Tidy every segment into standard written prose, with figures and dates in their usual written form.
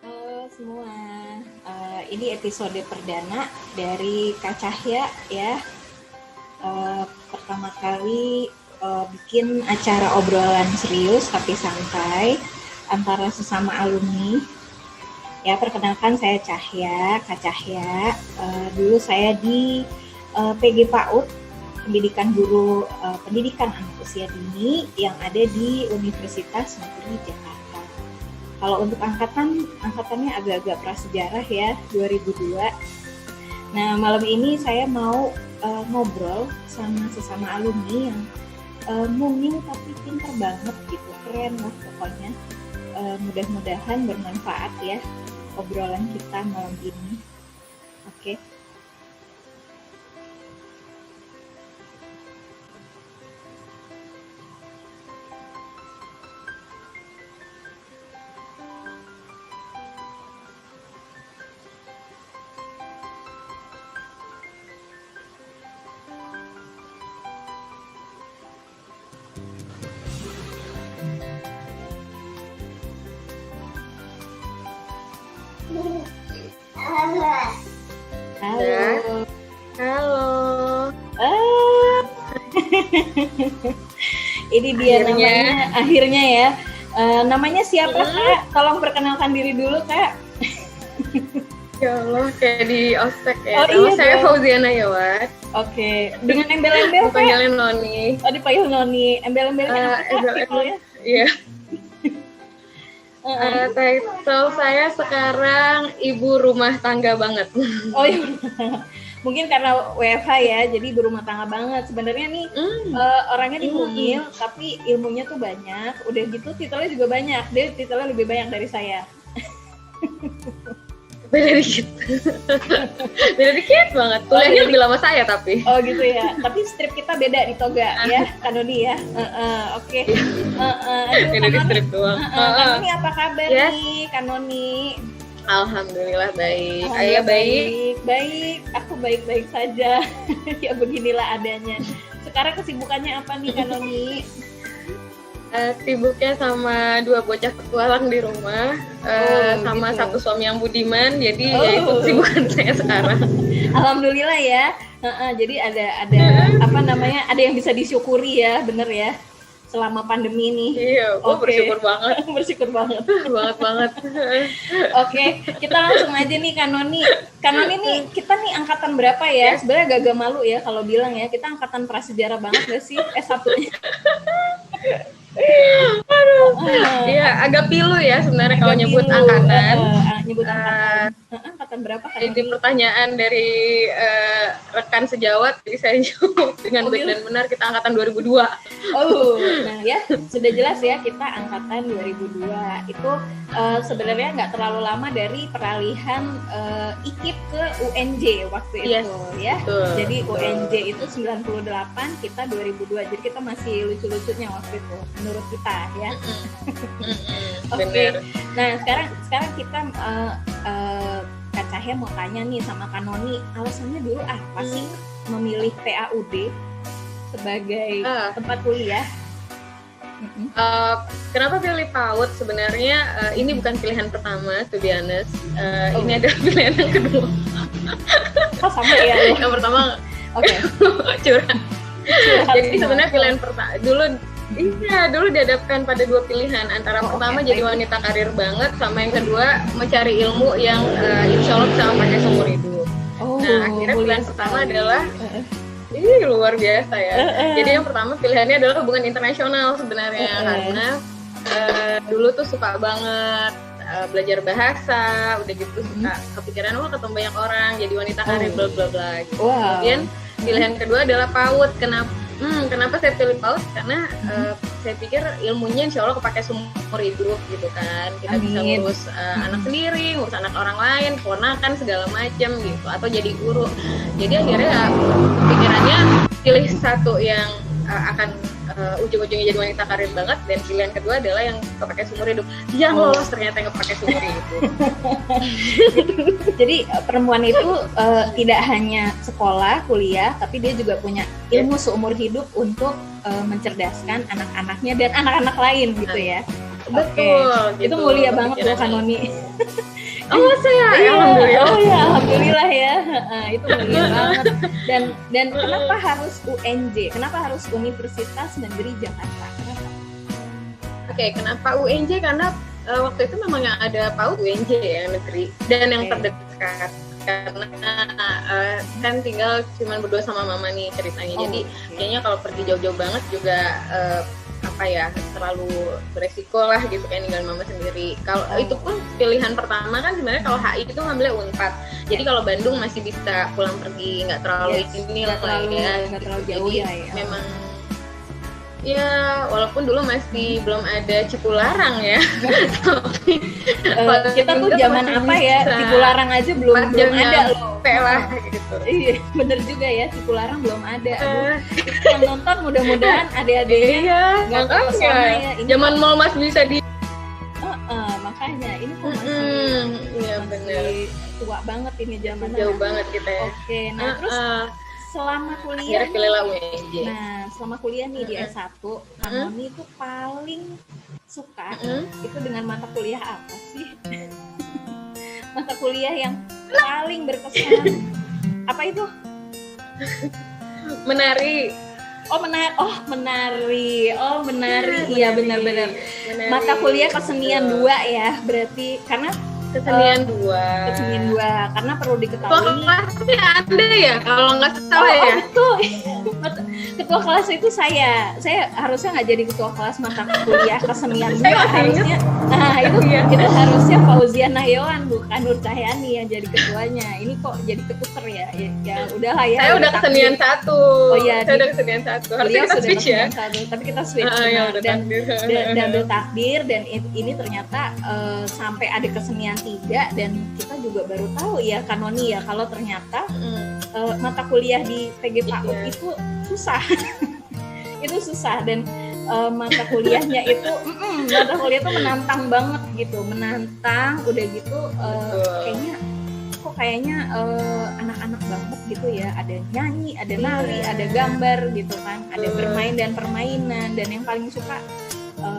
Halo semua, ini episode perdana dari Kak Cahya ya. Pertama kali bikin acara obrolan serius tapi santai antara sesama alumni. Ya, perkenalkan saya Cahya, Kak Cahya. Dulu saya di PG PAUD, pendidikan guru pendidikan anak usia dini yang ada di Universitas Negeri Jakarta. Kalau untuk angkatannya agak-agak prasejarah ya, 2002. Nah, malam ini saya mau ngobrol sama sesama alumni yang mungil tapi pintar banget gitu, keren lah pokoknya. Mudah-mudahan bermanfaat ya obrolan kita malam ini. Oke. Halo. Halo. Ini dia akhirnya ya. Namanya siapa Kak? Tolong perkenalkan diri dulu Kak. Ya Allah, kayak di ospek ya. Oh, iya saya dong. Fauziana Yawat. Oke. Dengan embel-embel Kak? Dipanggilin Noni. Oh, dipanggil Noni. Embel-embelnya apa Kak? Titelnya? Iya. Title saya sekarang ibu rumah tangga banget. Oh iya. Mungkin karena WFH ya, jadi berumah tangga banget. Sebenarnya nih orangnya nih mungil, tapi ilmunya tuh banyak. Udah gitu titelnya juga banyak. Dia titelnya lebih banyak dari saya. Beda dikit. Beda dikit banget. Kuliahnya lebih lama saya tapi. Oh gitu ya. Tapi strip kita beda di Toga ya, Kanoni ya. Oke. Beda di strip doang. Kanoni apa kabar Yes. nih, Kanoni? Alhamdulillah baik. Ayah baik. Baik. Aku baik-baik saja. Ya beginilah adanya. Sekarang kesibukannya apa nih, Kanoni? Sibuknya sama 2 bocah petualang di rumah, sama gitu. satu suami yang budiman, jadi ya itu kesibukan saya sekarang. Alhamdulillah ya. Jadi ada apa namanya? Ada yang bisa disyukuri ya, bener ya. Selama pandemi ini. Iya, gue bersyukur banget. Bersyukur banget. banget. Oke, kita langsung aja nih Kanoni. Kanoni nih, kita nih angkatan berapa ya? Sebenarnya agak malu ya kalau bilang ya, kita angkatan prasejarah banget gak sih? S1-nya. Iya, agak pilu ya sebenarnya kalau nyebut pilu, angkatan. Nyebut angkatan. Angkatan berapa kan? Jadi pertanyaan dari rekan sejawat, jadi saya jawab dengan baik dan benar, kita angkatan 2002. Oh, nah ya sudah jelas ya, kita angkatan 2002. Itu sebenarnya nggak terlalu lama dari peralihan IKIP ke UNJ waktu itu ya. Betul, jadi UNJ itu 98, kita 2002. Jadi kita masih lucu-lucunya waktu itu menurut kita ya. Oke. Nah, sekarang kita Kak Cahya mau tanya nih sama Kanoni, alasannya dulu apa sih memilih PAUD sebagai tempat kuliah? Kenapa pilih PAUD? Sebenarnya ini bukan pilihan pertama, to be honest. Ini adalah pilihan yang kedua. Oh sama ya? Yang pertama, curhat. Jadi sebenarnya pilihan pertama dulu dihadapkan pada 2 pilihan, antara pertama jadi wanita karir banget, sama yang kedua mencari ilmu yang insya Allah bisa pakai seumur hidup. Nah akhirnya pilihan pertama adalah luar biasa ya. Jadi yang pertama pilihannya adalah hubungan internasional sebenarnya, karena dulu tuh suka banget belajar bahasa, udah gitu suka kepikiran ketemu banyak orang, jadi wanita karir bla bla bla gitu. Kemudian pilihan kedua adalah PAUD. Kenapa saya pilih PAUD? Karena saya pikir ilmunya insya Allah kepake seumur hidup gitu kan. Kita bisa ngurus anak sendiri, ngurus anak orang lain, keponakan segala macam gitu, atau jadi guru. Jadi akhirnya pikirannya pilih satu yang akan ujung-ujungnya jadi wanita karir banget, dan pilihan kedua adalah yang kepake seumur hidup. Yang lolos ternyata yang kepake seumur hidup. Jadi perempuan itu tidak hanya sekolah, kuliah, tapi dia juga punya ilmu seumur hidup untuk mencerdaskan anak-anaknya dan anak-anak lain gitu ya. Betul. Gitu. Itu mulia banget loh Kanoni. Oh saya, alhamdulillah. Oh ya, alhamdulillah ya. Itu mulia banget. Dan kenapa harus UNJ? Kenapa harus Universitas Negeri Jakarta? Kenapa? Oke, kenapa UNJ? Karena waktu itu memang yang ada PAUD UNJ ya, negeri, dan yang terdekat. Karena kan tinggal cuman berdua sama mama nih ceritanya. Jadi kayaknya kalau pergi jauh-jauh banget juga terlalu beresiko lah gitu, kayak ninggalin mama sendiri. Kalau itu pun pilihan pertama kan sebenarnya kalau HI itu ngambilnya Unpad. Jadi kalau Bandung masih bisa pulang pergi, nggak terlalu nggak terlalu jauh. Jadi, ya. Memang ya walaupun dulu masih belum ada Cipularang ya. Tapi kita tuh zaman apa ya, Cipularang aja belum ada loh. Lah gitu. Iya, bener juga ya, Cipularang belum ada. Yang nonton mudah-mudahan adik-adiknya nggak terpesona ya. Zaman mall masih bisa di. Makanya ini kok masih tua banget ini zaman. Jauh banget kita ya. Oke, nah terus selama kuliah. Akhirnya pilihlah UNJ. Nah, selama kuliah nih di S1, Kanoni itu paling suka itu dengan mata kuliah apa sih? Mata kuliah yang paling berkesan apa itu? Menari. Menari. Iya benar-benar. Mata kuliah kesenian 2 ya, berarti karena kesenian 2 karena perlu diketahui pasti ada ya kalau nggak salah ya. Betul. Ketua kelas itu saya harusnya nggak jadi ketua kelas mata kuliah kesenian 2 harusnya. Nah itu harusnya Fauzia Nahyawan bukan Nur Cahyani yang jadi ketuanya. Ini kok jadi ketuker ya udahlah ya. Saya udah kesenian 1. Saya udah kesenian 1. Harusnya kita switch ya. Tapi kita switch dan udah takdir dan ini ternyata sampai ada kesenian 3 dan kita juga baru tahu ya Kanoni ya kalau ternyata mata kuliah di PG PAUD itu susah. Itu susah dan mata kuliahnya itu mata kuliah itu menantang banget gitu, udah gitu kayaknya anak-anak banget gitu ya, ada nyanyi, ada nari, ada gambar gitu kan, ada bermain dan permainan, dan yang paling suka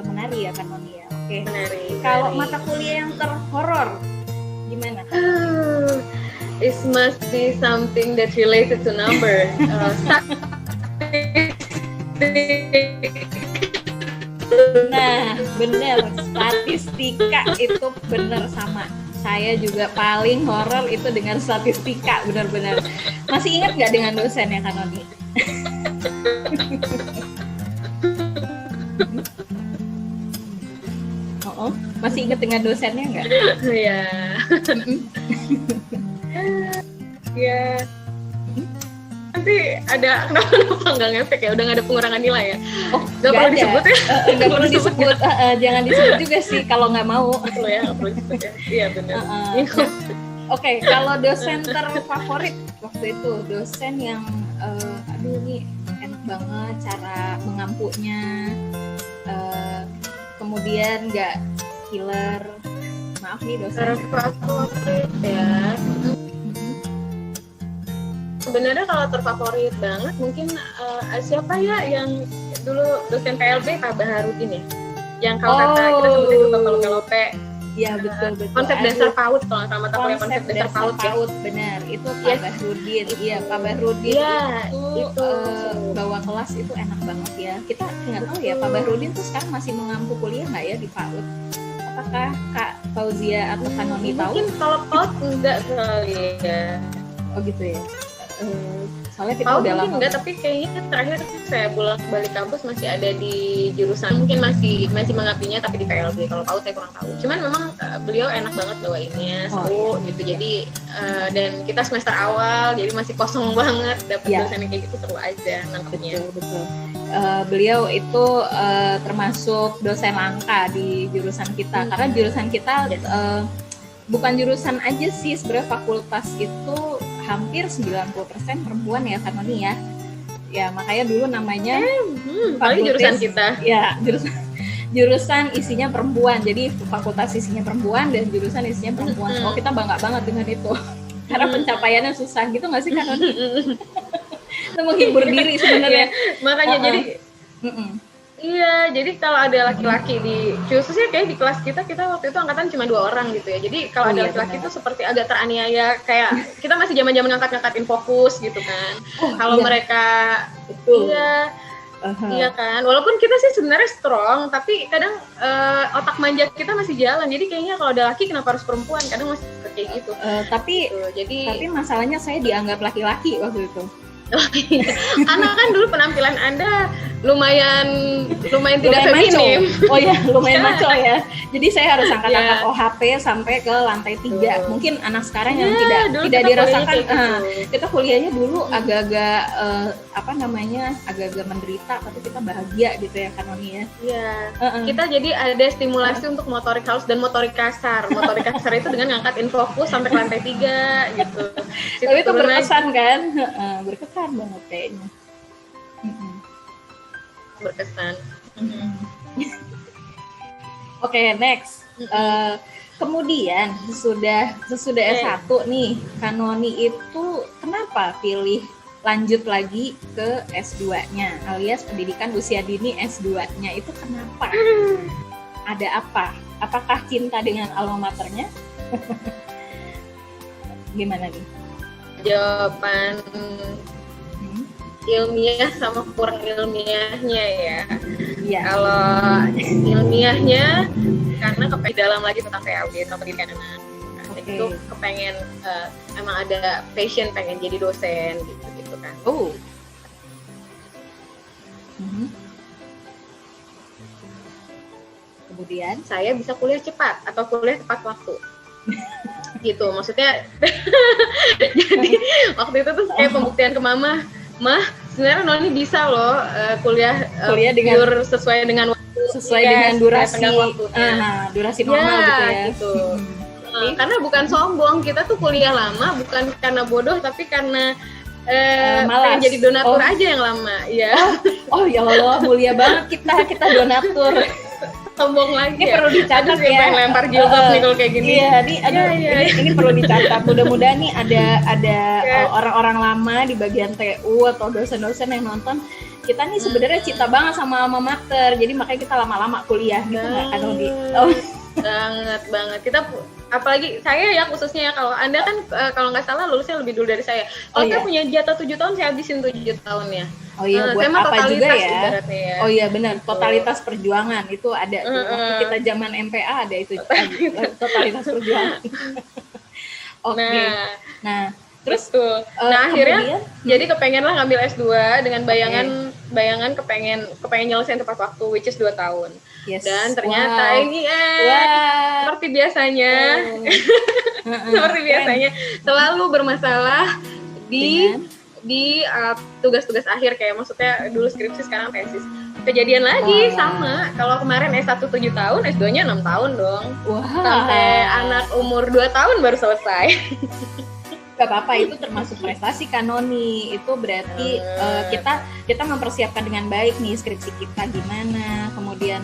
menari ya Kanoni ya. Oke. Kalau mata kuliah yang terhoror gimana? It must be something that related to number. Nah, bener, statistika itu bener sama. Saya juga paling horor itu dengan statistika, benar-benar. Masih ingat nggak dengan dosennya Kanoni? Masih ingat dengan dosennya nggak? Iya. Ya. Nanti ada kenapa nggak ngefek ya? Udah nggak ada pengurangan nilai ya? Nggak perlu disebut ya? Nggak perlu disebut. Jangan disebut juga sih kalau nggak mau. Betul ya, nggak perlu disebut ya. Iya benar. Oke, kalau dosen terfavorit waktu itu dosen yang ini enak banget cara mengampunya, kemudian nggak killer. Maaf nih dosen terfavorit ya. Sebenarnya kalau terfavorit banget mungkin siapa ya yang dulu dosen PLB Pak Baharudin ya, yang kalau kata kita sebutnya juga kalau melope. Iya betul. Konsep dasar PAUD kalau sama mata kuliah konsep dasar PAUD ya. Benar, itu Pak Bahrudin. Iya Pak Bahrudin itu bawa kelas itu enak banget ya. Kita nggak tahu ya Pak Bahrudin tuh sekarang masih mengampu kuliah nggak ya di PAUD? Apakah Kak Fauzia atau Kanoni tahu? Mungkin kalau PAUD enggak kali ya. Oh gitu ya. Soalnya kita PAUD udah lama enggak, tapi kayaknya terakhir saya balik kampus masih ada di jurusan, mungkin masih mengabdinya tapi di PLB. Kalau PAUD saya kurang tahu. Cuman memang beliau enak banget bawainnya, seru gitu. Jadi dan kita semester awal jadi masih kosong banget, dapet dosen kayak gitu seru aja nangkepnya. Betul. Beliau itu termasuk dosen langka di jurusan kita karena jurusan kita bukan jurusan aja sih, sebenarnya fakultas itu hampir 90% perempuan ya Kanoni ya. Ya makanya dulu namanya paling jurusan kita. Ya jurusan isinya perempuan, jadi fakultas isinya perempuan dan jurusan isinya perempuan. Oh kita bangga banget dengan itu, karena pencapaiannya susah gitu nggak sih kan? Itu menghibur diri sebenarnya. Makanya jadi, iya jadi kalau ada laki-laki di, khususnya kayak di kelas kita waktu itu angkatan cuma 2 orang gitu ya. Jadi kalau ada laki-laki itu seperti agak teraniaya, kayak kita masih zaman-zaman ngangkat-ngangkatin fokus gitu kan. Kalau mereka iya kan, walaupun kita sih sebenarnya strong, tapi kadang otak manja kita masih jalan. Jadi kayaknya kalau ada laki kenapa harus perempuan? Kadang masih kayak gitu. Tapi masalahnya saya dianggap laki-laki waktu itu. Karena kan dulu penampilan Anda lumayan tidak feminim. Oh ya, lumayan maco ya. Jadi saya harus angkat-angkat OHP sampai ke lantai 3. Mungkin anak sekarang yang tidak dirasakan. Kita kuliahnya dulu agak-agak agak-agak menderita, tapi kita bahagia gitu ya Kanoni ya. Iya. Kita jadi ada stimulasi untuk motorik halus dan motorik kasar. Motorik kasar itu dengan ngangkatin fokus sampai ke lantai 3 gitu. Tapi itu berkesan kan? Berkesan banget kayaknya. Berkesan. Oke, next. Kemudian sesudah S1 nih, Kanoni itu kenapa pilih lanjut lagi ke S2-nya alias pendidikan usia dini S2-nya itu kenapa? Ada apa? Apakah cinta dengan alma maternya? Gimana nih? Jawaban ilmiah sama kurang ilmiahnya ya. Kalau ilmiahnya karena kepengen dalam lagi tentang PAUD atau pendidikan anak. Itu kepengen emang ada passion pengen jadi dosen gitu kan. Kemudian saya bisa kuliah cepat atau kuliah tepat waktu. Gitu maksudnya. Jadi waktu itu tuh kayak pembuktian ke mama, sebenarnya Noni bisa loh kuliah dengan sesuai dengan waktu, dengan durasi durasi normal gitu ya. Karena bukan sombong, kita tuh kuliah lama bukan karena bodoh tapi karena pengen jadi donatur aja yang lama ya. Ya Allah, mulia banget kita donatur. Sombong lagi ini perlu dicatat ya. Pengen lempar jilbab nih kalau kayak gini. Ini perlu dicatat. Mudah-mudahan nih ada orang-orang lama di bagian TU atau dosen-dosen yang nonton. Kita nih sebenarnya cinta banget sama alma mater. Jadi makanya kita lama-lama kuliah gitu nggak kan Nodi? Banget. Kita apalagi saya ya khususnya ya, kalau Anda kan kalau nggak salah lulusnya lebih dulu dari saya. Kalau saya punya jatah 7 tahun, saya habisin 7 tahun ya. Buat apa juga ya? Ya. Oh iya benar, totalitas perjuangan itu ada tuh. Waktu kita zaman MPA ada itu totalitas perjuangan. Nah, terus akhirnya jadi kepengen lah ngambil S2 dengan bayangan kepengen nyelesain tepat waktu, which is 2 tahun. Dan ternyata ini seperti biasanya selalu bermasalah di tugas-tugas akhir, kayak maksudnya dulu skripsi sekarang tesis. Kejadian lagi sama, kalau kemarin S1 7 tahun, S2-nya 6 tahun dong. Sampai anak umur 2 tahun baru selesai. Gak apa-apa, itu termasuk prestasi Kanoni. Itu berarti kita mempersiapkan dengan baik nih skripsi kita gimana, kemudian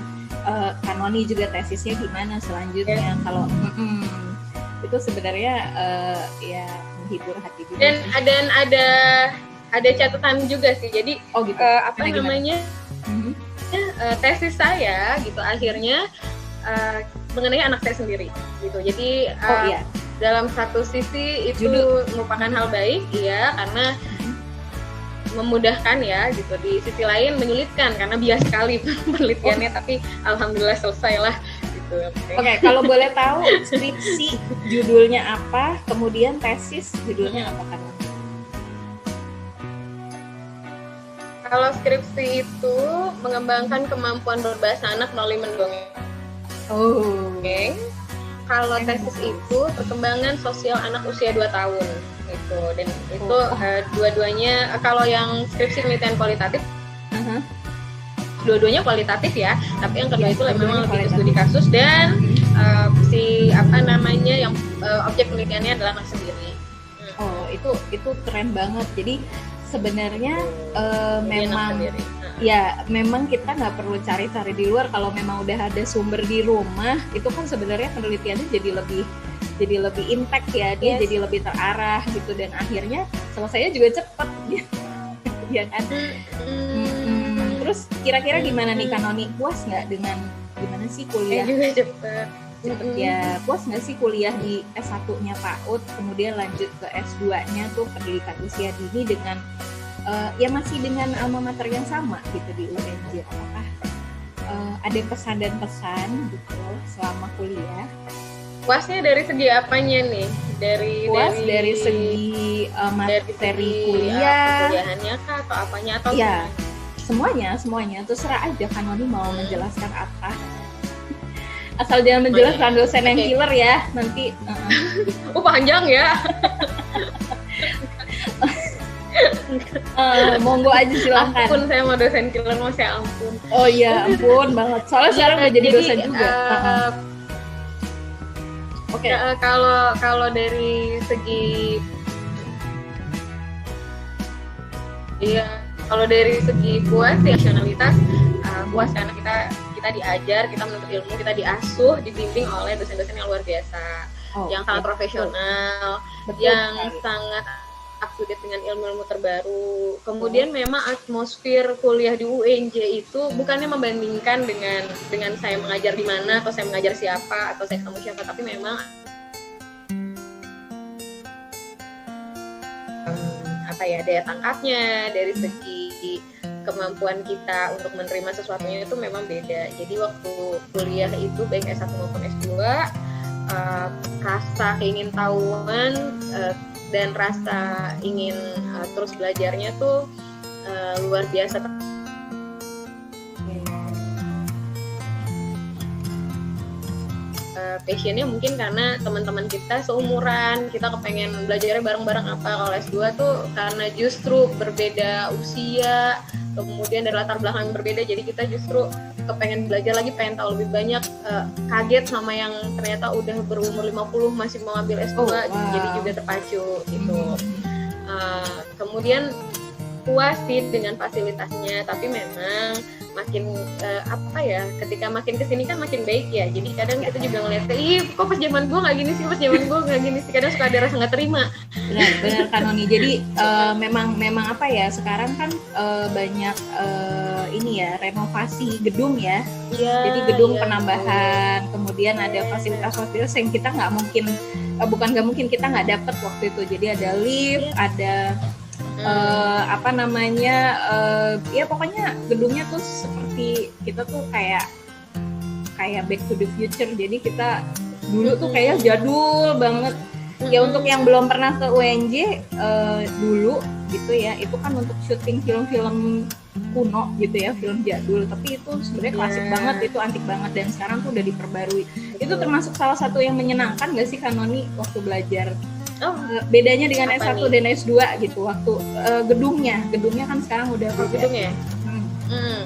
Kanoni juga tesisnya gimana selanjutnya. Kalau itu sebenarnya ya menghibur hati juga. Dan ada catatan juga sih. Jadi tesis saya gitu akhirnya mengenai anak saya sendiri gitu. Jadi dalam satu sisi itu merupakan hal baik karena memudahkan ya gitu. Di sisi lain menyulitkan karena bias sekali penelitiannya, tapi alhamdulillah selesai lah gitu. Oke, kalau boleh tahu skripsi judulnya apa, kemudian tesis judulnya apa kan? Kalau skripsi itu mengembangkan kemampuan berbahasa anak melalui mendongeng. Kalau tesis itu perkembangan sosial anak usia 2 tahun gitu. Dan itu dua-duanya, kalau yang skripsi penelitian kualitatif dua-duanya kualitatif ya, tapi yang kedua itu memang lebih ke studi kasus dan objek penelitiannya adalah anak sendiri. Itu keren banget. Jadi sebenarnya memang ya memang kita nggak perlu cari-cari di luar. Kalau memang udah ada sumber di rumah, itu kan sebenarnya penelitiannya jadi lebih impact ya, dia jadi lebih terarah gitu, dan akhirnya selesainya juga cepet ya kan. Terus kira-kira gimana nih Kanoni, puas nggak dengan gimana sih kuliah? Juga cepet Ya, puas nggak sih kuliah di S1-nya PAUD, kemudian lanjut ke S2-nya tuh pendidikan usia dini dengan ya masih dengan alma mater yang sama gitu di UNJ? Apakah ada pesan dan pesan gitu selama kuliah? Puasnya dari segi apanya nih? Dari segi materi kuliah, kuliahannya kah atau apanya atau ya semuanya terserah aja Kanoni mau menjelaskan apa, asal jangan menjelaskan dosen yang killer ya nanti. Panjang ya. Monggo aja silakan. Ampun, saya mau dosen killer, mau saya ampun. Oh iya, ampun banget. Soalnya sekarang udah jadi dosen juga. Oke. Kalau dari segi kalau dari segi puas ya, nasionalitas puas karena kita diajar, kita menuntut ilmu, kita diasuh, dibimbing oleh dosen-dosen yang luar biasa, yang sangat profesional, yang sangat up to date dengan ilmu-ilmu terbaru. Kemudian memang atmosfer kuliah di UNJ itu bukannya membandingkan dengan saya mengajar di mana atau saya mengajar siapa atau saya ketemu siapa, tapi memang daya tangkapnya, dari segi kemampuan kita untuk menerima sesuatunya itu memang beda. Jadi waktu kuliah itu baik S1 maupun S2, rasa keingintahuan dan rasa ingin terus belajarnya tuh luar biasa. Passionnya mungkin karena teman-teman kita seumuran, kita kepengen belajarnya bareng-bareng apa. Kalau S2 tuh karena justru berbeda usia, kemudian dari latar belakang yang berbeda, jadi kita justru kepengen belajar lagi, pengen tahu lebih banyak, kaget sama yang ternyata udah berumur 50 masih mau ambil S2, jadi juga terpacu gitu. Kemudian puas sih dengan fasilitasnya, tapi memang makin ketika makin kesini kan makin baik ya. Jadi kadang kita juga ngeliat, kok pas zaman gue nggak gini sih, kadang suka ada rasa nggak terima. Benar Kanoni. Jadi memang sekarang kan banyak renovasi gedung ya. Jadi gedung penambahan, kemudian ada fasilitas yang kita nggak mungkin kita nggak dapet waktu itu. Jadi ada lift, ada ya pokoknya gedungnya tuh seperti kita tuh kayak Back to the Future. Jadi kita dulu tuh kayak jadul banget. Ya untuk yang belum pernah ke UNJ dulu gitu ya, itu kan untuk syuting film-film kuno gitu ya, film jadul. Tapi itu sebenarnya klasik banget, itu antik banget, dan sekarang tuh udah diperbarui. Itu termasuk salah satu yang menyenangkan nggak sih Kanoni waktu belajar? Bedanya dengan S1 dan S2 gitu, waktu gedungnya kan sekarang udah gedungnya.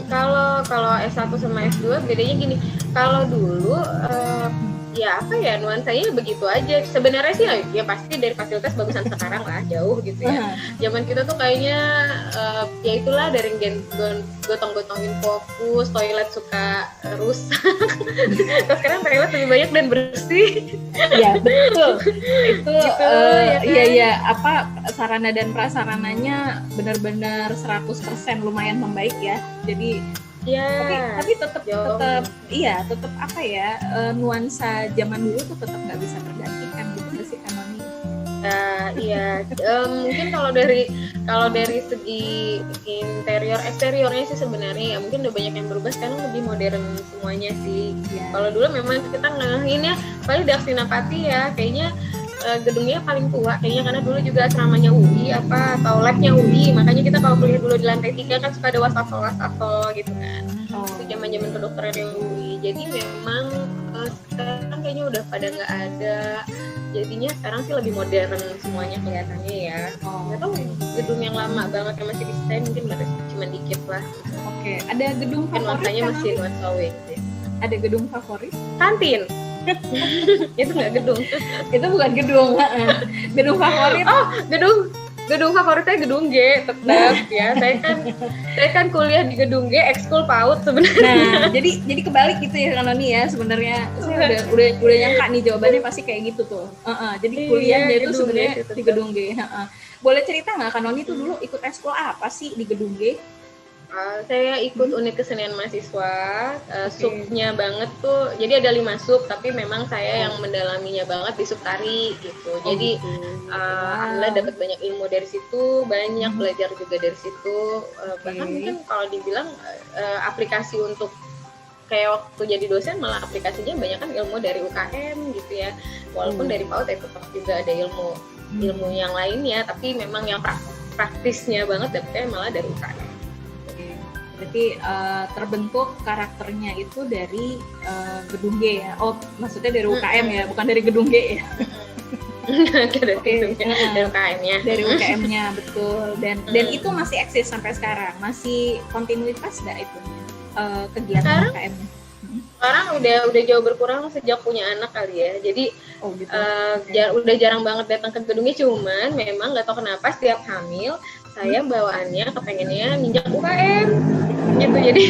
Kalau S1 sama S2 bedanya gini. Kalau dulu nuansanya begitu aja. Sebenarnya sih ya pasti dari fasilitas bagusan sekarang lah, jauh gitu ya. Zaman kita tuh kayaknya ya itulah, dari gotong-gotongin fokus, toilet suka rusak. Terus sekarang toilet lebih banyak dan bersih. Ya betul. Itu sarana dan prasarananya benar-benar 100% lumayan membaik ya. Jadi tapi tetap nuansa zaman dulu tuh tetap nggak bisa tergantikan gitu nggak sih Kanoni? Mungkin kalau dari segi eksteriornya sih sebenarnya ya mungkin udah banyak yang berubah, sekarang lebih modern semuanya sih. Kalau dulu memang kita ngelahinnya paling di Aksinapati ya, kayaknya gedungnya paling tua kayaknya, karena dulu juga asramanya UI atau labnya UI, makanya kita kalau kuliah dulu di lantai 3 kan suka ada wastafel gitu kan. Itu zaman-zaman kedokteran yang UI. Jadi memang sekarang kayaknya udah pada nggak ada, jadinya sekarang sih lebih modern semuanya kelihatannya ya. Nggak tahu gedung yang lama banget yang masih desain mungkin baru cuma dikit lah. Ada gedung favorit? Makanya masih nuansa UNJ. Ada gedung favorit? Kantin. Itu nggak gedung. Itu bukan gedung. Gedung favorit? gedung favorit saya gedung G tetap ya. Saya kan kuliah di gedung G, ekskul PAUD sebenarnya. Nah, jadi kebalik gitu ya kan Noni ya sebenarnya. Saya udah nyangka nih jawabannya pasti kayak gitu tuh. Jadi kuliahnya itu sebenarnya di gedung G. Boleh cerita nggak kan Noni tuh dulu ikut ekskul apa sih di gedung G? Saya ikut unit kesenian mahasiswa, subnya banget tuh, jadi ada 5 sub, tapi memang saya yang mendalaminya banget di sub tari gitu. Jadi alhamdulillah dapat banyak ilmu dari situ, banyak belajar juga dari situ. Bahkan mungkin kalau dibilang aplikasi untuk kayak waktu jadi dosen malah aplikasinya banyak kan ilmu dari UKM gitu ya. Walaupun dari PAUD ya tetap juga ada ilmu yang lainnya, tapi memang yang praktisnya banget dapetnya malah dari UKM. Berarti terbentuk karakternya itu dari gedung G ya? Oh, maksudnya dari UKM ya, bukan dari gedung G ya? Dari UKM-nya. Dari UKM-nya, betul. Dan itu masih eksis sampai sekarang? Masih kontinuitas nggak itu kegiatan UKM-nya? Sekarang udah jauh berkurang sejak punya anak kali ya. Jadi udah jarang banget datang ke gedungnya, cuman memang nggak tahu kenapa setiap hamil saya bawaannya kepengennya nginjak UKM gitu. Jadi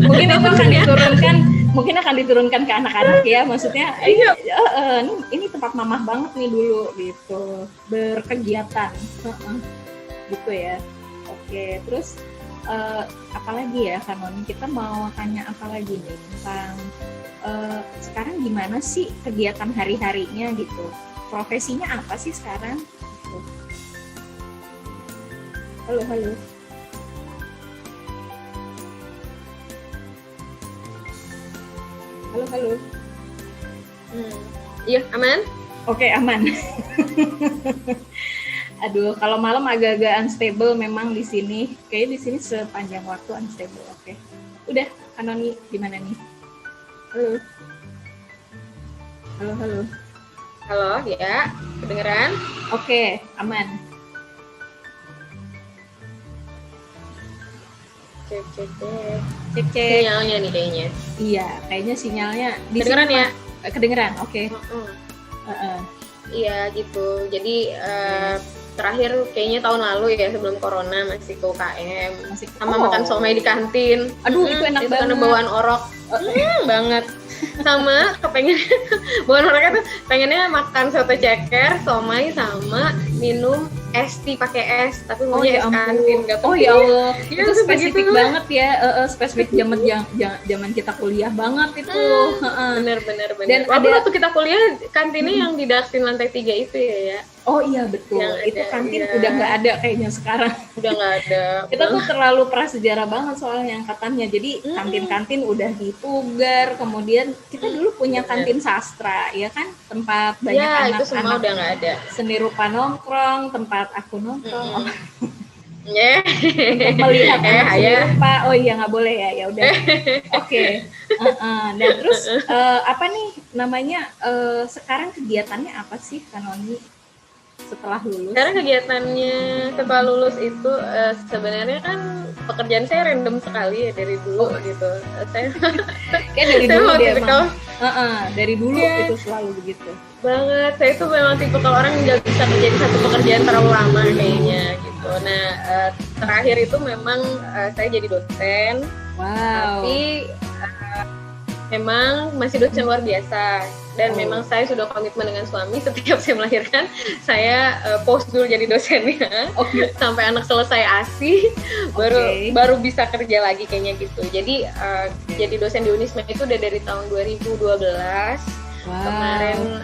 mungkin itu akan diturunkan ke anak-anak ya, maksudnya ini tempat mamah banget nih dulu gitu, berkegiatan gitu ya. Oke, terus apalagi ya kan Noni, kita mau tanya apa lagi nih tentang sekarang gimana sih kegiatan hari-harinya gitu, profesinya apa sih sekarang gitu. Halo. Iya, aman? Oke, aman. Aduh, kalau malam agak-agak unstable memang di sini. Kayaknya di sini sepanjang waktu unstable. Oke. Udah, Kanoni gimana nih? Halo. Halo, ya. Kedengeran? Oke, aman. Cek. Sinyalnya nih kayaknya. Iya, kayaknya sinyalnya di kedengeran sini ya? Kedengeran, oke. Iya gitu. Jadi terakhir kayaknya tahun lalu ya, sebelum corona masih ke UKM, sama makan somai di kantin. Aduh, itu enak banget. Karena bawaan orok banget. Sama kepengen bawaan oroknya tuh pengennya makan soto ceker, somai, sama minum es tea pakai es, tapi maunya es kantin. Oh ya Allah, itu spesifik banget ya, spesifik zaman kita kuliah banget itu. Bener. Dan waktu kita kuliah kantinnya yang di Daksin lantai 3 itu ya. Oh iya betul, itu kantin udah nggak ada kayaknya sekarang. Udah nggak ada. Kita tuh terlalu prasejarah banget soalnya angkatannya, jadi kantin-kantin udah dipugar. Kemudian kita dulu punya kantin sastra, ya kan, tempat banyak anak-anak. Itu semua udah nggak ada. Seni rupa nongkrong, tempat aku nongkrong. Untuk melihat anak seni rupa. Oh iya, nggak boleh ya udah. Oke. Dan terus apa nih namanya, sekarang kegiatannya apa sih Kanoni setelah lulus? Sekarang kegiatannya setelah lulus itu sebenarnya kan pekerjaan saya random sekali ya dari dulu gitu. Saya kayak dari dulu dia emang. Dari dulu itu selalu begitu. Banget. Saya itu memang tipe kalau orang nggak bisa kerja di satu pekerjaan terlalu lama kayaknya gitu. Nah, terakhir itu memang saya jadi dosen. Wow. Tapi memang masih dosen luar biasa, dan memang saya sudah komitmen dengan suami setiap saya melahirkan saya post dulu jadi dosennya sampai anak selesai ASI baru bisa kerja lagi kayaknya gitu. Jadi jadi dosen di Unisma itu udah dari tahun 2012. Kemarin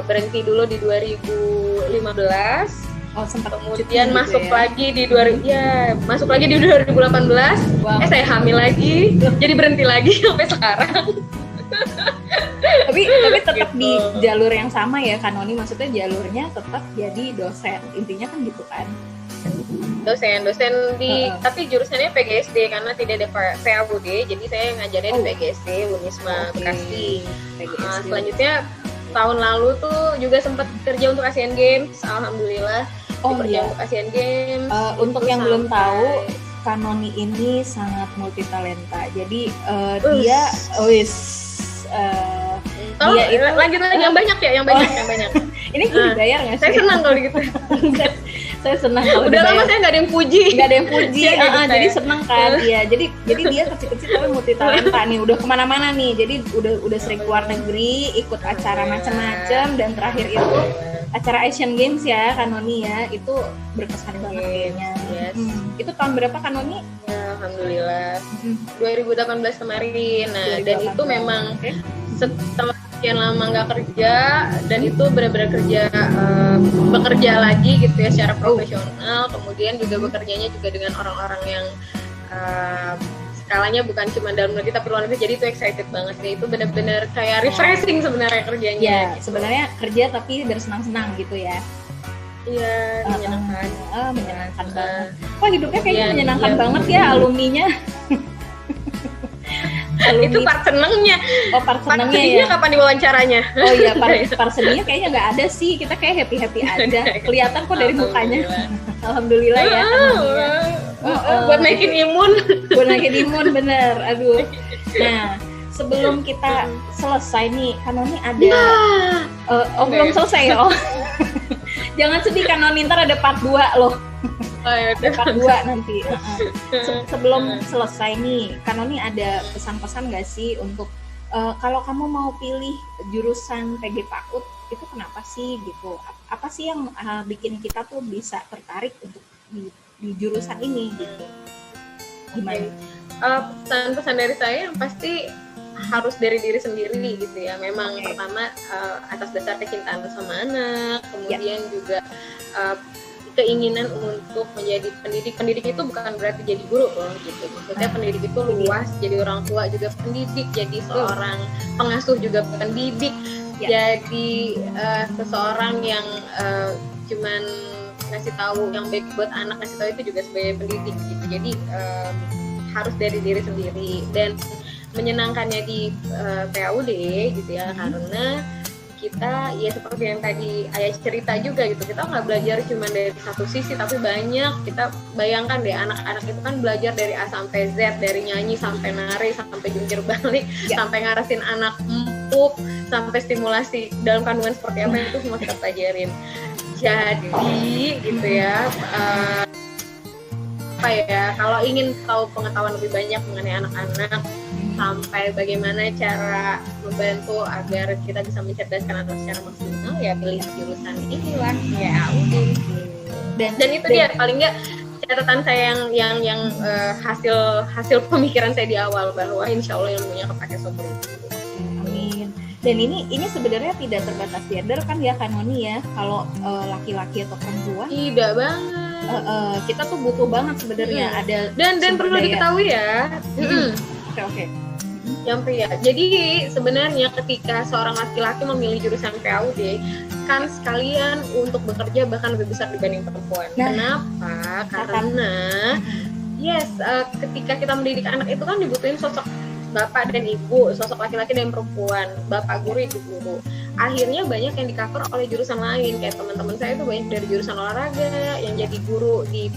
berhenti dulu di 2015. Kemudian masuk lagi di 2018. Saya hamil lagi, jadi berhenti lagi sampai sekarang. tapi tetap gitu. Di jalur yang sama ya Kanoni, maksudnya jalurnya tetap jadi dosen, intinya kan gitu kan? Dosen di tapi jurusannya PGSD karena tidak ada PAUD, jadi saya ngajarnya di PGSD Unisma Bekasi. Selanjutnya tahun lalu tuh juga sempat kerja untuk Asian Games, alhamdulillah. Untuk Asian Games. Untuk yang belum tahu, Kanoni ini sangat multitalenta. Jadi dia lanjut lagi yang banyak. Ini dibayar nggak sih? Saya senang kalau gitu. Saya senang kalau udah lama saya nggak ada yang puji. Jadi senang kan. Iya, jadi dia kecil-kecil tapi multi talenta nih, udah kemana-mana nih. Jadi udah sering keluar negeri, ikut acara macam-macam, dan terakhir itu acara Asian Games ya, Kanoni ya, itu berkesan banget kayaknya. Yes. Itu tahun berapa Kanoni? Ya, alhamdulillah 2018 kemarin. Nah, 2018. Dan itu memang setelah sekian lama nggak kerja, dan itu benar-benar bekerja lagi gitu ya secara profesional. Kemudian juga bekerjanya juga dengan orang-orang yang skalanya bukan cuma dalam negeri tapi luar negeri, jadi itu excited banget deh. Itu benar-benar kayak refreshing sebenarnya kerjanya. Ya, gitu. Sebenarnya kerja tapi bersenang-senang gitu ya. Iya, menyenangkan. Menyenangkan banget. Wah, hidupnya kayaknya menyenangkan banget ya alumninya. Itu part senengnya. Oh, part senengnya ya. Kapan diwawancaranya? Oh iya, part sedihnya kayaknya nggak ada sih. Kita kayak happy aja. Kelihatan kok dari mukanya. Alhamdulillah ya. Buat naikin imun. Buat naikin imun, bener. Aduh. Nah, sebelum kita selesai nih, Kanoni ada. Belum selesai ya. Jangan sedih, Kanoni, ntar ada part 2 loh. Ada part 2 nanti. Sebelum selesai nih, Kanoni ada pesan-pesan nggak sih untuk kalau kamu mau pilih jurusan PG PAUD itu kenapa sih gitu? Apa sih yang bikin kita tuh bisa tertarik untuk di jurusan ini gitu? Gimana? Pesan-pesan dari saya yang pasti harus dari diri sendiri gitu ya. Memang pertama atas dasar kecintaan sama anak, kemudian juga keinginan untuk menjadi pendidik. Pendidik itu bukan berarti jadi guru loh gitu. Maksudnya pendidik itu luas, jadi orang tua juga pendidik, jadi seorang pengasuh juga pendidik, jadi seseorang yang cuman ngasih tahu yang baik buat anak, ngasih tahu itu juga sebagai pendidik gitu. Jadi harus dari diri sendiri, dan menyenangkannya di PAUD gitu ya, karena kita ya seperti yang tadi Ayah cerita juga gitu, kita nggak belajar cuma dari satu sisi tapi banyak. Kita bayangkan deh, anak-anak itu kan belajar dari A sampai Z, dari nyanyi sampai nari sampai jungkir balik, sampai ngarasin anak empuk, sampai stimulasi dalam kandungan seperti apa, itu semua kita pelajarin. Jadi gitu ya, kalau ingin tahu pengetahuan lebih banyak mengenai anak-anak, sampai bagaimana cara membantu agar kita bisa mencerdaskan anak secara maksimal, ya pilih jurusan ini lah ya udah. Dan itu dia paling nggak catatan saya yang hasil pemikiran saya di awal, bahwa insya Allah ilmunya kepake seumur hidup. Amin. Dan ini sebenarnya tidak terbatas gender kan ya, Kanoni ya, kalau laki-laki atau perempuan tidak banget. Kita tuh butuh banget sebenarnya ada dan perlu diketahui ya. Oke. Yang pria. Jadi sebenarnya ketika seorang laki-laki memilih jurusan PAUD, kan sekalian untuk bekerja bahkan lebih besar dibanding perempuan. Kenapa? Karena ketika kita mendidik anak itu kan dibutuhin sosok bapak dan ibu, sosok laki-laki dan perempuan, bapak guru, ibu guru. Akhirnya banyak yang di-cover oleh jurusan lain, kayak teman-teman saya itu banyak dari jurusan olahraga yang jadi guru di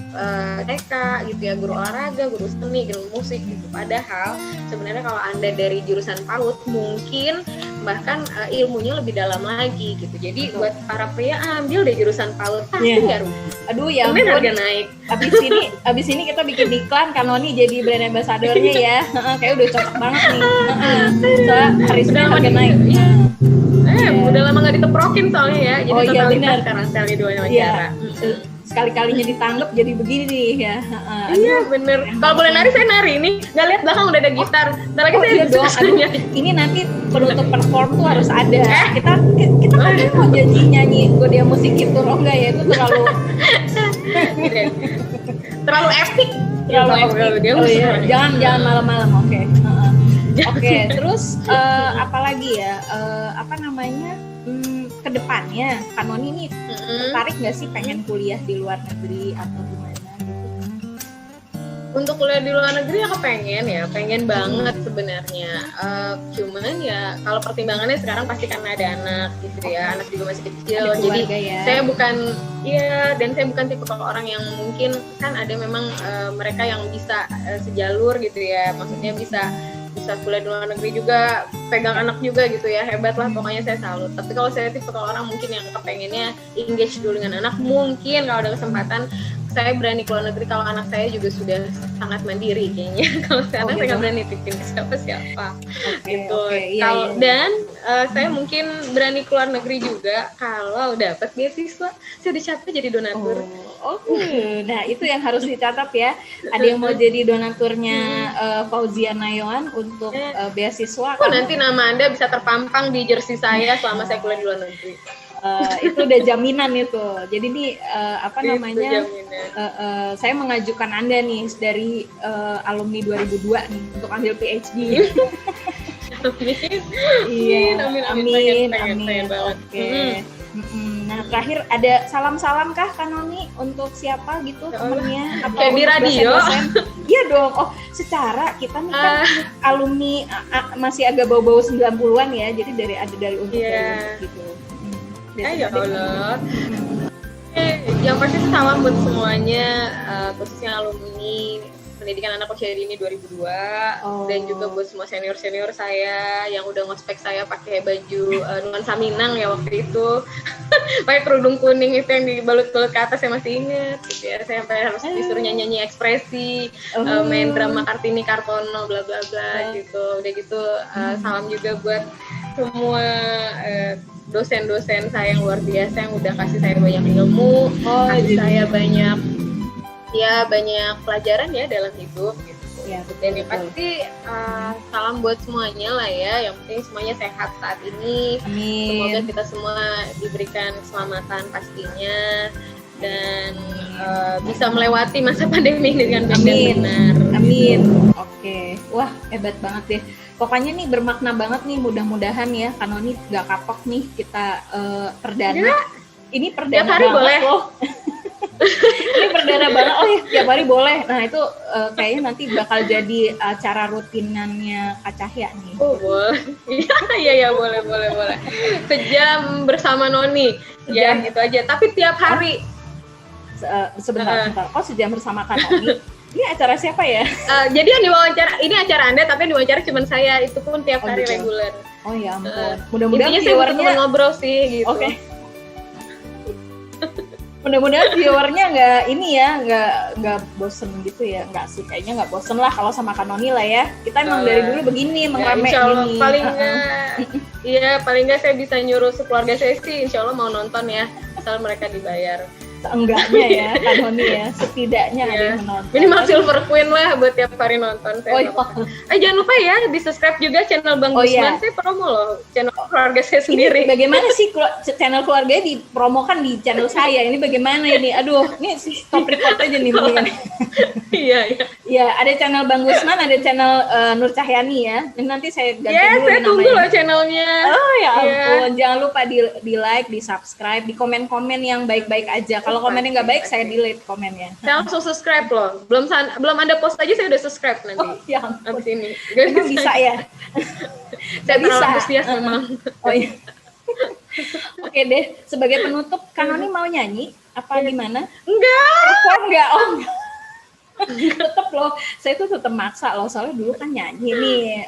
TK gitu ya, guru olahraga, guru seni, guru musik gitu. Padahal sebenarnya kalau Anda dari jurusan PAUD mungkin bahkan ilmunya lebih dalam lagi gitu. Jadi buat para pria, ambil deh jurusan PAUD, pasti nggak rugi. Aduh ya ampun, harga naik. Abis ini kita bikin iklan, Kanoni jadi brand ambassador-nya ya. Kayak udah cocok banget nih. Soalnya karisma harga naik. Udah lama nggak diteprokin soalnya ya, jadi benar. Sekarang sekali dua wawancara. Sekali-kalinya ditanggap jadi begini nih ya. Iya bener. Kalau boleh nari, saya nari nih. Nggak lihat belakang udah ada gitar. Ntar lagi saya ini nanti penutup perform tuh harus ada. Kita kan mau janji nyanyi Godia musik itu, enggak ya, itu terlalu epic. Jangan malam-malam. Oke, terus apalagi ya, kedepannya Kanoni ini tertarik nggak sih pengen kuliah di luar negeri atau gimana gitu? Untuk kuliah di luar negeri aku pengen banget sebenarnya. Cuman ya kalau pertimbangannya sekarang pasti karena ada anak gitu ya, anak juga masih kecil. Jadi saya bukan tipe orang yang mungkin kan ada memang mereka yang bisa sejalur gitu ya, maksudnya bisa bisa kuliah di luar negeri juga, pegang anak juga gitu ya, hebat lah pokoknya saya salut. Tapi kalau saya tipe kalau orang mungkin yang kepengennya engage dulu dengan anak, mungkin kalau ada kesempatan saya berani keluar negeri kalau anak saya juga sudah sangat mandiri kayaknya. Kalau sekarang saya nggak berani titipin ke siapa-siapa gitu. Kalau dan saya mungkin berani keluar negeri juga kalau dapat beasiswa. Saya udah capek jadi donatur. Nah itu yang harus dicatat ya. Ada yang mau jadi donaturnya Fauzia Nayoan untuk beasiswa. Nanti nama Anda bisa terpampang di jersey saya selama saya kuliah di luar negeri. Itu udah jaminan itu. Jadi ini saya mengajukan Anda nih dari alumni 2002 nih untuk ambil PhD. Amin. Oke. Nah terakhir ada salam-salam kah Kanoni untuk siapa gitu temennya atau kayak di radio? Iya dong. Oh secara kita nih kan alumni masih agak bau-bau 90-an ya. Jadi dari untuk gitu. Ya Allah. Yang pasti salam buat semuanya, khususnya alumni pendidikan anak usia dini 2002 dan juga buat semua senior-senior saya yang udah ngospek saya pakai baju nuansa Minang ya waktu itu. Pakai kerudung kuning itu yang dibalut-balut ke atas, saya masih ingat gitu ya. Saya sampai harus disuruh nyanyi ekspresi, main drama Kartini Kartono bla bla bla gitu. Udah gitu salam juga buat semua dosen-dosen saya yang luar biasa yang udah kasih saya banyak ilmu, kasih saya banyak pelajaran ya dalam hidup gitu. Ya, betul, dan yang pasti salam buat semuanya lah ya. Yang penting semuanya sehat saat ini. Amin. Semoga kita semua diberikan keselamatan pastinya dan bisa melewati masa pandemi ini dengan benar. Amin. Oke. Wah, hebat banget deh. Pokoknya nih bermakna banget nih, mudah-mudahan ya Kanoni gak kapok nih kita perdana. Ini perdana tiap hari banget boleh loh. Ini perdana banget, oh ya tiap hari boleh. Nah itu kayaknya nanti bakal jadi acara rutinannya Kak Cahya nih. Oh boleh, iya boleh. Sejam bersama Noni, ya itu aja. Tapi tiap hari. Sebentar. Oh sejam bersama Kak Noni. Ini acara siapa ya? Jadi yang diwawancara, ini acara Anda, tapi yang diwawancara cuma saya. Itu pun tiap hari reguler. Oh ya ampun. Mudah-mudahan intinya saya teman ngobrol sih gitu. Oke. Mudah-mudahan viewernya nggak bosen gitu ya. Nggak sih, kayaknya nggak bosen lah kalau sama Kanoni lah ya. Kita emang dari dulu begini, mengrame gini. Paling nggak saya bisa nyuruh sekeluarga saya sih, insya Allah mau nonton ya, asal mereka dibayar. Seenggaknya ya, Kanoni ya, setidaknya ada yang menonton. Minimal Silver Queen lah buat tiap hari nonton. Jangan lupa ya, di subscribe juga channel Bang Gusman. Saya promo loh, channel keluarga saya sendiri. Ini bagaimana sih channel keluarganya dipromokan di channel saya? Ini bagaimana ini? Aduh, ini stop record aja nih mendingan. Iya, ada channel Bang Gusman, ada channel Nur Cahyani ya. Nanti saya ganti dulu namanya. Saya tunggu loh channelnya. Oh ya ampun, jangan lupa di like, di subscribe, di komen-komen yang baik-baik aja. Kalau komennya nggak baik, saya delete komennya. Saya langsung subscribe loh. Belum ada post aja saya udah subscribe nanti. Oh ya ampun. Abis ini. Emang bisa ya? Saya bisa. Antusias memang. Oh iya. Oke deh, sebagai penutup, Kanoni mau nyanyi? Apa gimana? Enggak. Tetep loh, saya tuh tetep maksa loh, soalnya dulu kan nyanyi nih.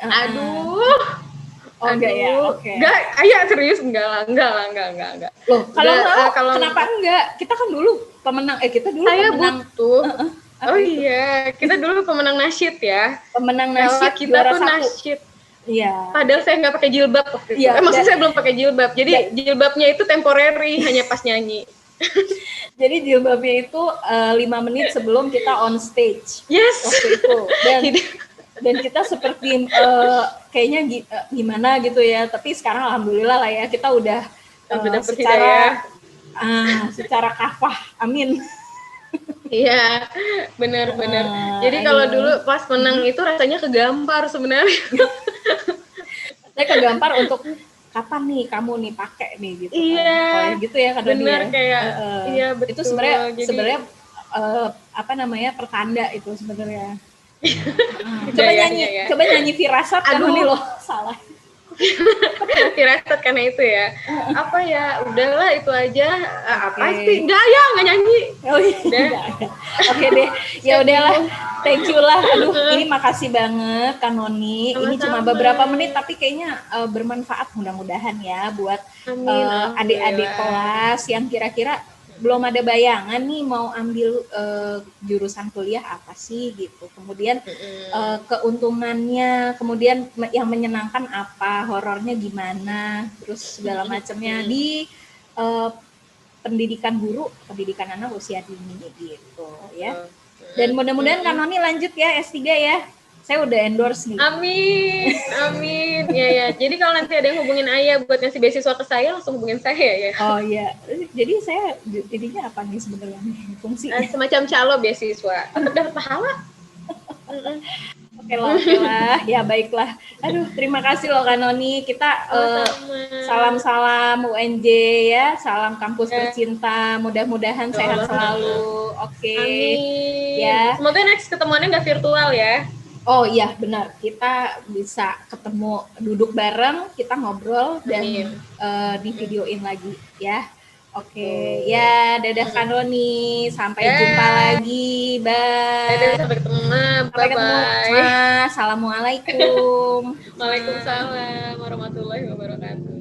Enggak ya, oke. Enggak, serius enggak lah. Loh, kalau kenapa enggak? Kita kan dulu pemenang, butuh. Kita dulu pemenang nasyid ya. Pemenang nasyid kita tuh nasyid. Iya. Padahal saya nggak pakai jilbab waktu itu. Maksudnya saya belum pakai jilbab. Jadi jilbabnya itu temporary, hanya pas nyanyi. Jadi jilbabnya itu 5 menit sebelum kita on stage. Yes. Waktu itu. Dan kita seperti kayaknya gimana gitu ya. Tapi sekarang alhamdulillah lah ya, kita udah secara kafah. Amin. Iya, benar. Jadi kalau dulu pas menang itu rasanya kegampar sebenarnya. Saya kegampar untuk kapan nih kamu nih pakai nih gitu. Iya. Gitu ya kadang. Benar kayak betul. Itu sebenarnya pertanda itu sebenarnya. Coba nyanyi firasat kan ini loh salah. firasat karena itu ya. Apa ya, udahlah itu aja. Apa sih? Enggak nyanyi. Oh iya. Udah. Oke deh. Ya udahlah. Thank you lah. Aduh, ini makasih banget Kak Noni. Ini cuma beberapa menit tapi kayaknya bermanfaat mudah-mudahan ya buat adik-adik kelas yang kira-kira belum ada bayangan nih mau ambil jurusan kuliah apa sih gitu. Kemudian keuntungannya, kemudian yang menyenangkan apa, horornya gimana, terus segala macamnya di pendidikan guru, pendidikan anak usia dini gitu ya. Dan mudah-mudahan Kak Noni lanjut ya S3 ya. Saya udah endorse nih. Amin. Ya. Jadi kalau nanti ada yang hubungin Ayah buat ngasih beasiswa ke saya, langsung hubungin saya ya. Oh iya. Jadi saya jadinya apa nih sebenarnya fungsi? Semacam calo beasiswa. Untuk dapat pahala. Oke lah. Ya baiklah. Aduh, terima kasih loh Kak Noni. Kita salam-salam UNJ ya. Salam kampus tercinta. Mudah-mudahan sehat selalu. Oke. Amin. Ya. Semoga next ketemuannya nggak virtual ya. Oh iya benar, kita bisa ketemu, duduk bareng, kita ngobrol dan di videoin lagi ya. Oke. Ya dadah Kak Noni, sampai jumpa lagi, bye. Dadah, sampai ketemu, bye-bye. Assalamualaikum. Waalaikumsalam warahmatullahi wabarakatuh.